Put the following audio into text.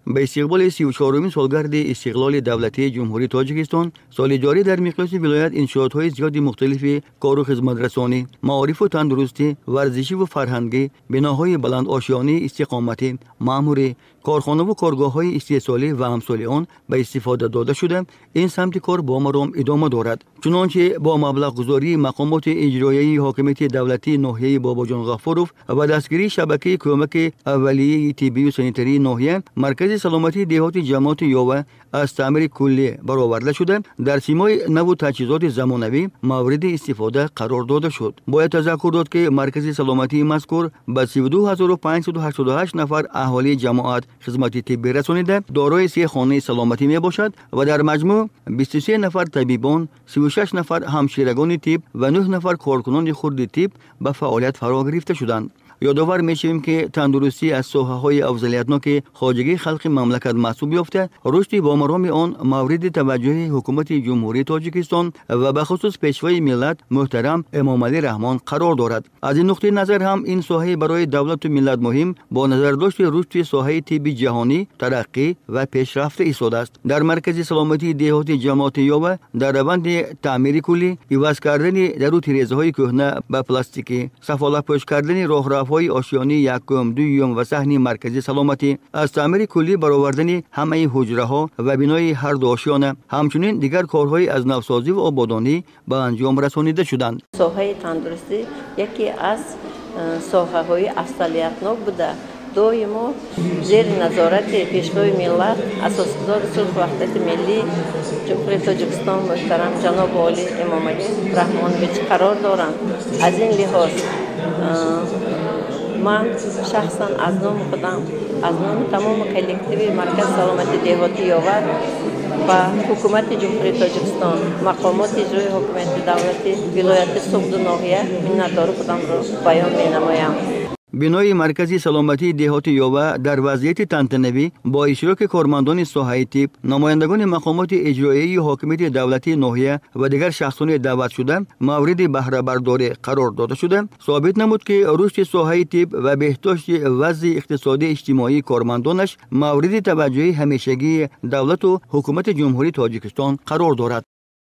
به استقبال 34مین سالگرد استقلال دولتی جمهوری تاجیکستان، سال جاری در مقیاس ولایت انشاءات‌های زیاد مختلف کار و خدمت رسانی، معارف و تندرستی، ورزشی و فرهنگی، بناهای بلند آشیانه استقامتی، مأموری، کارخانه و کارگاه‌های استحصالی و امثال آن به استفاده داده شده. این سمت کار با مرام ادامه دارد. چنانچه با مبلغ گذاری مقامات اجرایی حاکمیت دولتی ناحیه باباجان غفاروف و دستگیری شبکه کمک اولیه طبی و سانیتری ناحیه، مرکز سلامتی دهات جماعت یاوه از تعمیر کلی برآورده شده. در سیمای نو و تجهیزات زمانوی مورد استفاده قرار داده شد. باید تذکر داد که مرکز سلامتی مذکور به 32588 نفر اهالی جماعت خدمات طبی رسانیده، دارای 3 خانه سلامتی می باشد و در مجموع 23 نفر طبیبان، 36 نفر همشیرگان طب و 9 نفر کارکنان خرد طب به فعالیت فرا گرفته شدند. یادآور می‌شویم که تندرستی از ساحه‌های اولویتناک خواجگی خلق مملکت محسوب یافته، رشد با مرام آن مورد توجه حکومت جمهوری تاجیکستان و به خصوص پیشوای ملت محترم امام علی رحمان قرار دارد. از این نقطه نظر هم این ساحه برای دولت و ملت مهم با نظر داشت رشد ساحه طب جهانی ترقی و پیشرفت ایستاده است. در مرکز سلامتی دهات جماعت یاوه در روند تعمیر کلی، عوض کردن درو تیره‌های کهنه به پلاستیکی، سفاله‌پوش کردن راهروهای آشیانه یکم، دوم و صحنی مرکزی سلامتی، از تعمیر کلی برآوردن همه حجره ها و بنای هر دو آشیانه، همچنین دیگر کارهای از نوسازی و آبادانی به انجام رسانیده شدند. ساحه تندرستی یکی از ساحه‌های اصلیتناک بوده. دویمو زیر نظارت پیشوای ملت اساسگزار صلح و وحدت ملی جمهوری تاجیکستان محترم جناب عالی امام علی رحمان قرار دارند. از این لحاظ من شخصا از نام خودم، از نام تمام کلکتیو مرکز سلامتی دهاتی یاوه و حکومت جمهوری تاجیکستان، مقامات اجرایی حکومت دولتی ولایت سوگد ناحیه منتدار خودم را بیان می‌نمایم. بنای مرکزی سلامتی دهات یاوه در وضعیت تنتنوی با اشتراک کارمندان ساحه طب، نمایندگان مقامات اجرایی حاکمیت دولتی ناحیه و دیگر شخصان دعوت شده مورد بهره برداری قرار داده شده، ثابت نمود که رشد ساحه طب و بهداشت وضع اقتصادی اجتماعی کارمندانش مورد توجه همیشگی دولت و حکومت جمهوری تاجیکستان قرار دارد.